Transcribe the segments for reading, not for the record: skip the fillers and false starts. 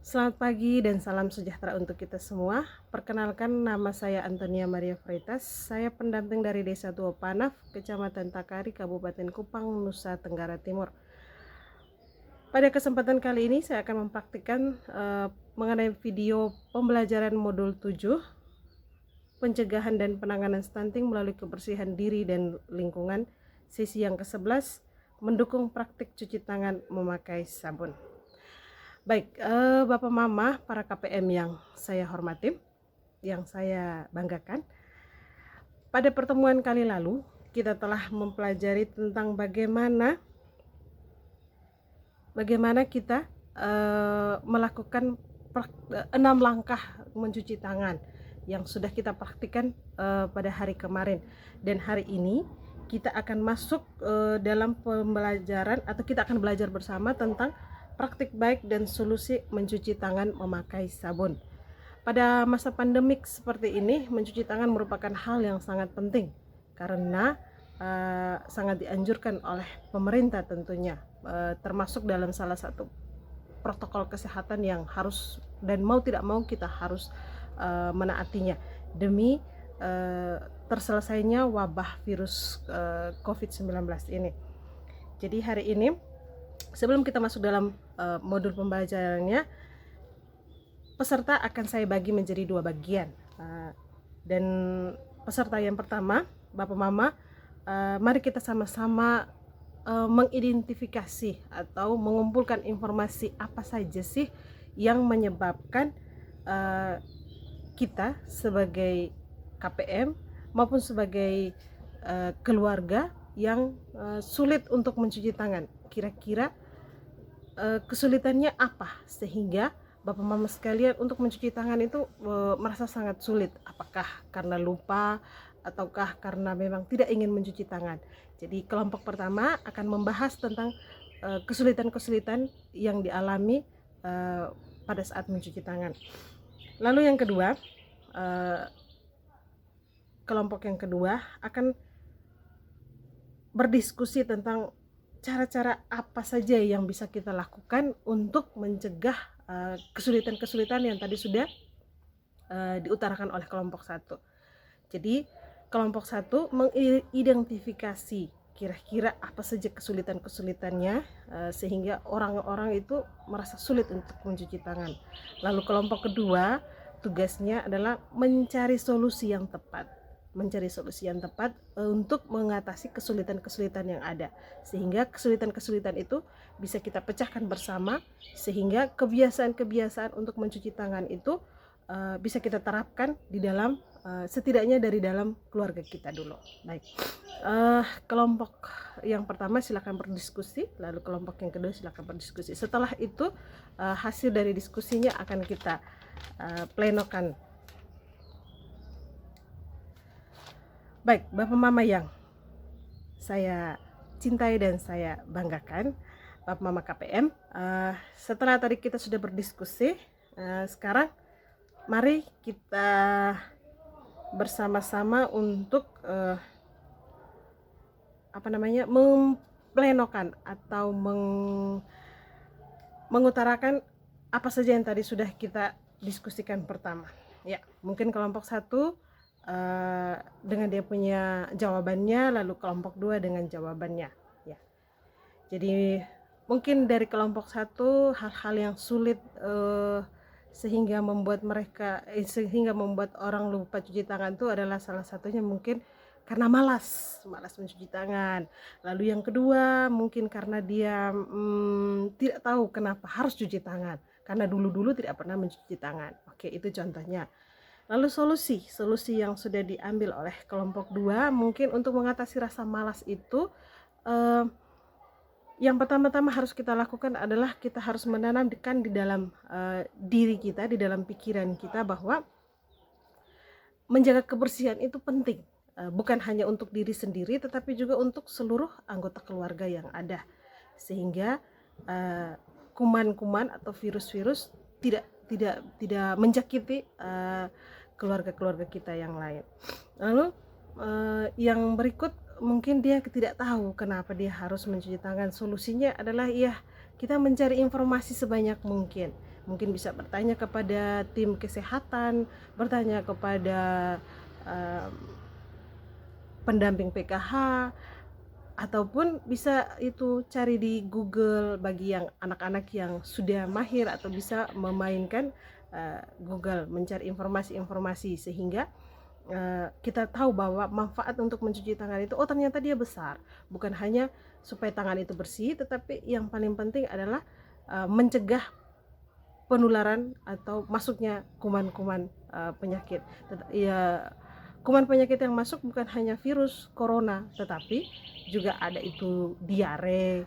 Selamat pagi dan salam sejahtera untuk kita semua. Perkenalkan, nama saya Antonia Maria Freitas. Saya pendamping dari Desa Tua Panaf, Kecamatan Takari, Kabupaten Kupang, Nusa Tenggara Timur. Pada kesempatan kali ini saya akan mempraktikkan mengenai video pembelajaran modul 7, pencegahan dan penanganan stunting melalui kebersihan diri dan lingkungan, sesi yang ke-11, mendukung praktik cuci tangan memakai sabun. Baik, Bapak Mama, para KPM yang saya hormati, yang saya banggakan. Pada pertemuan kali lalu, kita telah mempelajari tentang bagaimana kita melakukan 6 langkah mencuci tangan yang sudah kita praktikkan pada hari kemarin. Dan hari ini kita akan masuk dalam pembelajaran, atau kita akan belajar bersama tentang praktik baik dan solusi mencuci tangan memakai sabun. Pada masa pandemik seperti ini, mencuci tangan merupakan hal yang sangat penting karena sangat dianjurkan oleh pemerintah tentunya, termasuk dalam salah satu protokol kesehatan yang harus dan mau tidak mau kita harus menaatinya demi terselesainya wabah virus COVID-19 ini. Jadi hari ini, sebelum kita masuk dalam modul pembelajarannya, peserta akan saya bagi menjadi 2 bagian. Dan peserta yang pertama, Bapak Mama, mari kita sama-sama mengidentifikasi atau mengumpulkan informasi apa saja sih yang menyebabkan kita sebagai KPM maupun sebagai keluarga yang sulit untuk mencuci tangan. Kira-kira kesulitannya apa sehingga Bapak Mama sekalian untuk mencuci tangan itu merasa sangat sulit? Apakah karena lupa ataukah karena memang tidak ingin mencuci tangan? Jadi kelompok pertama akan membahas tentang kesulitan-kesulitan yang dialami pada saat mencuci tangan. Lalu yang kedua, kelompok yang kedua akan berdiskusi tentang cara-cara apa saja yang bisa kita lakukan untuk mencegah kesulitan-kesulitan yang tadi sudah diutarakan oleh kelompok 1. Jadi kelompok 1 mengidentifikasi kira-kira apa saja kesulitan-kesulitannya sehingga orang-orang itu merasa sulit untuk mencuci tangan. Lalu kelompok kedua tugasnya adalah mencari solusi yang tepat untuk mengatasi kesulitan-kesulitan yang ada, sehingga kesulitan-kesulitan itu bisa kita pecahkan bersama, sehingga kebiasaan-kebiasaan untuk mencuci tangan itu bisa kita terapkan di dalam setidaknya dari dalam keluarga kita dulu. Baik, kelompok yang pertama silakan berdiskusi, lalu kelompok yang kedua silakan berdiskusi. Setelah itu hasil dari diskusinya akan kita plenokan. Baik, Bapak Mama yang saya cintai dan saya banggakan, Bapak Mama KPM, setelah tadi kita sudah berdiskusi, sekarang mari kita bersama-sama untuk memplenokan atau mengutarakan apa saja yang tadi sudah kita diskusikan pertama. Ya, mungkin kelompok 1 dengan dia punya jawabannya, lalu kelompok 2 dengan jawabannya, ya. Jadi mungkin dari kelompok 1 hal-hal yang sulit sehingga membuat orang lupa cuci tangan itu adalah salah satunya mungkin karena malas mencuci tangan. Lalu yang kedua mungkin karena dia tidak tahu kenapa harus cuci tangan, karena dulu-dulu tidak pernah mencuci tangan. Oke, itu contohnya. Lalu solusi yang sudah diambil oleh kelompok 2 mungkin untuk mengatasi rasa malas itu, yang pertama-tama harus kita lakukan adalah kita harus menanamkan di dalam diri kita, di dalam pikiran kita, bahwa menjaga kebersihan itu penting, bukan hanya untuk diri sendiri tetapi juga untuk seluruh anggota keluarga yang ada, sehingga kuman-kuman atau virus-virus tidak menjakiti keluarga-keluarga kita yang lain. Lalu yang berikut mungkin dia tidak tahu kenapa dia harus mencuci tangan. Solusinya adalah kita mencari informasi sebanyak mungkin. mungkin bisa bertanya kepada tim kesehatan, bertanya kepada uh, pendamping PKH, ataupun bisa itu cari di Google bagi yang anak-anak yang sudah mahir atau bisa memainkan Google, mencari informasi-informasi sehingga kita tahu bahwa manfaat untuk mencuci tangan itu ternyata dia besar, bukan hanya supaya tangan itu bersih, tetapi yang paling penting adalah mencegah penularan atau masuknya kuman-kuman penyakit. Ya, kuman penyakit yang masuk bukan hanya virus corona, tetapi juga ada itu diare,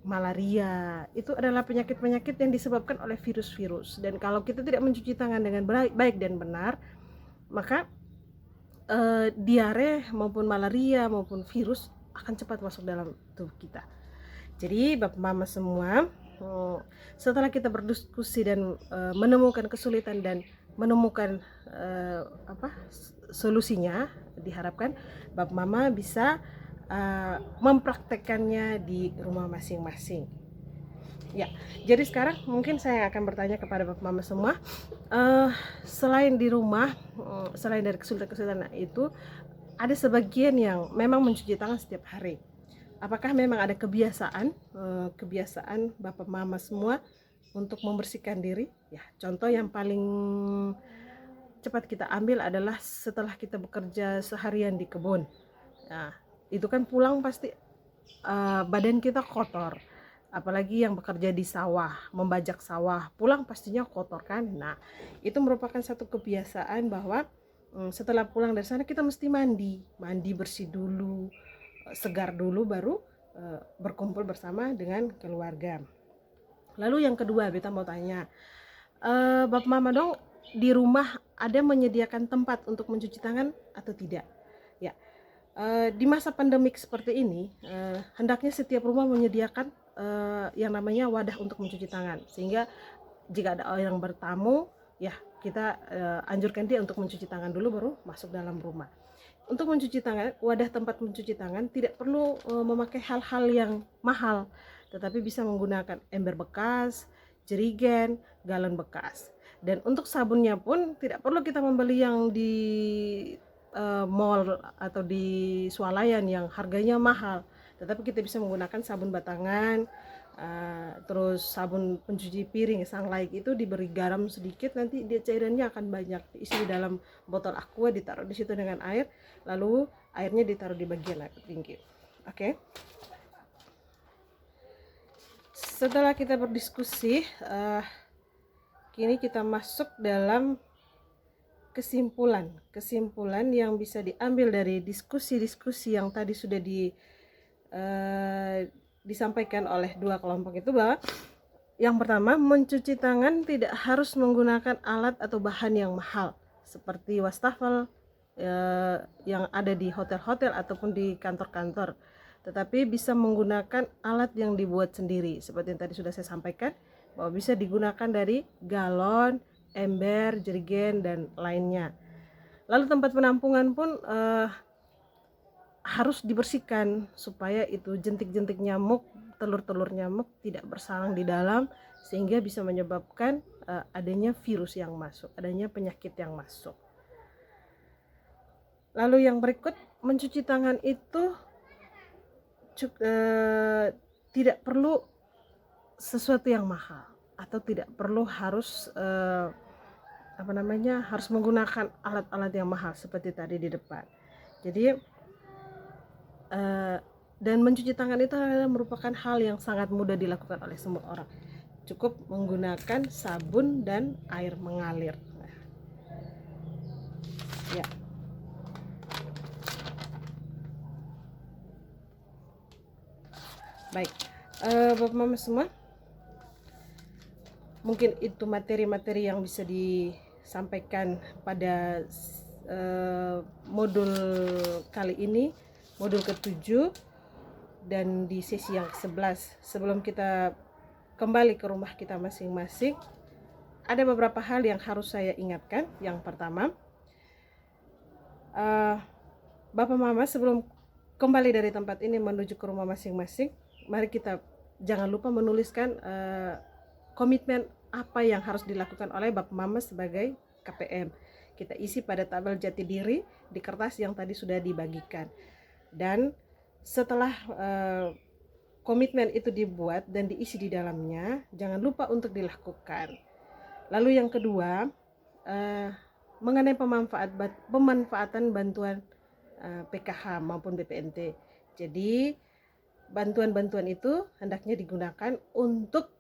malaria. Itu adalah penyakit-penyakit yang disebabkan oleh virus-virus. Dan kalau kita tidak mencuci tangan dengan baik dan benar, maka diare maupun malaria maupun virus akan cepat masuk dalam tubuh kita. Jadi Bapak Mama semua, setelah kita berdiskusi dan menemukan kesulitan dan menemukan solusinya, diharapkan Bapak Mama bisa mempraktekkannya di rumah masing-masing. Ya, jadi sekarang mungkin saya akan bertanya kepada Bapak Mama semua, selain di rumah, selain dari kesulitan-kesulitan itu, ada sebagian yang memang mencuci tangan setiap hari. Apakah memang ada kebiasaan Bapak Mama semua untuk membersihkan diri? Ya, contoh yang paling cepat kita ambil adalah setelah kita bekerja seharian di kebun. Nah, itu kan pulang pasti badan kita kotor. Apalagi yang bekerja di sawah, membajak sawah, pulang pastinya kotor kan. Nah, itu merupakan satu kebiasaan bahwa setelah pulang dari sana kita mesti mandi bersih dulu, segar dulu, baru berkumpul bersama dengan keluarga. Lalu yang kedua, beta mau tanya, Bapak Mama dong di rumah ada menyediakan tempat untuk mencuci tangan atau tidak? Ya, di masa pandemik seperti ini, hendaknya setiap rumah menyediakan yang namanya wadah untuk mencuci tangan, sehingga jika ada orang bertamu, ya kita anjurkan dia untuk mencuci tangan dulu baru masuk dalam rumah. Untuk mencuci tangan, wadah tempat mencuci tangan tidak perlu memakai hal-hal yang mahal, tetapi bisa menggunakan ember bekas, jerigen, galon bekas. Dan untuk sabunnya pun tidak perlu kita membeli yang di mall atau di swalayan yang harganya mahal, tetapi kita bisa menggunakan sabun batangan, terus sabun pencuci piring Sunlight itu diberi garam sedikit, nanti dia cairannya akan banyak, diisi di dalam botol aqua, ditaruh di situ dengan air, lalu airnya ditaruh di bagian air tinggi. Oke. Setelah kita berdiskusi, kini kita masuk dalam kesimpulan yang bisa diambil dari diskusi-diskusi yang tadi sudah disampaikan oleh dua kelompok itu, bahwa yang pertama, mencuci tangan tidak harus menggunakan alat atau bahan yang mahal seperti wastafel yang ada di hotel-hotel ataupun di kantor-kantor, tetapi bisa menggunakan alat yang dibuat sendiri seperti yang tadi sudah saya sampaikan, bahwa bisa digunakan dari galon, ember, jerigen, dan lainnya. Lalu tempat penampungan pun harus dibersihkan supaya itu jentik-jentik nyamuk, telur-telur nyamuk tidak bersarang di dalam, sehingga bisa menyebabkan adanya virus yang masuk, adanya penyakit yang masuk. Lalu yang berikut, mencuci tangan itu tidak perlu sesuatu yang mahal, atau tidak perlu harus harus menggunakan alat-alat yang mahal seperti tadi di depan. Jadi dan mencuci tangan itu adalah merupakan hal yang sangat mudah dilakukan oleh semua orang. Cukup menggunakan sabun dan air mengalir. Ya. Baik, Bapak Mama semua, mungkin itu materi-materi yang bisa disampaikan pada modul kali ini, modul ke-7 dan di sesi yang ke-11. Sebelum kita kembali ke rumah kita masing-masing, ada beberapa hal yang harus saya ingatkan. Yang pertama, Bapak Mama sebelum kembali dari tempat ini menuju ke rumah masing-masing, mari kita jangan lupa menuliskan komitmen apa yang harus dilakukan oleh Bapak Mama sebagai KPM. Kita isi pada tabel jati diri di kertas yang tadi sudah dibagikan. Dan setelah komitmen itu dibuat dan diisi di dalamnya, jangan lupa untuk dilakukan. Lalu yang kedua, mengenai pemanfaatan bantuan PKH maupun BPNT. Jadi bantuan-bantuan itu hendaknya digunakan untuk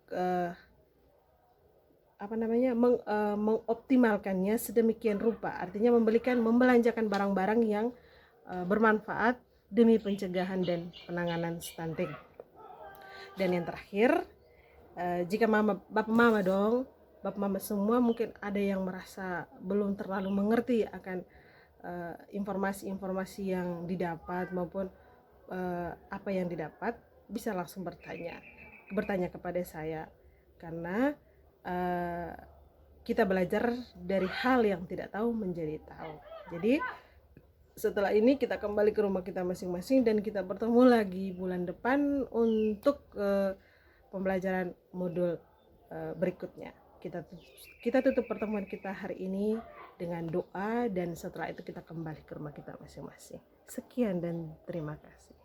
mengoptimalkannya sedemikian rupa. Artinya membelanjakan barang-barang yang bermanfaat demi pencegahan dan penanganan stunting. Dan yang terakhir, jika Bapak Mama semua mungkin ada yang merasa belum terlalu mengerti akan informasi-informasi yang didapat maupun apa yang didapat, bisa langsung bertanya kepada saya, karena kita belajar dari hal yang tidak tahu menjadi tahu. Jadi setelah ini kita kembali ke rumah kita masing-masing dan kita bertemu lagi bulan depan untuk pembelajaran modul berikutnya. Kita tutup pertemuan kita hari ini dengan doa, dan setelah itu kita kembali ke rumah kita masing-masing. Sekian dan terima kasih.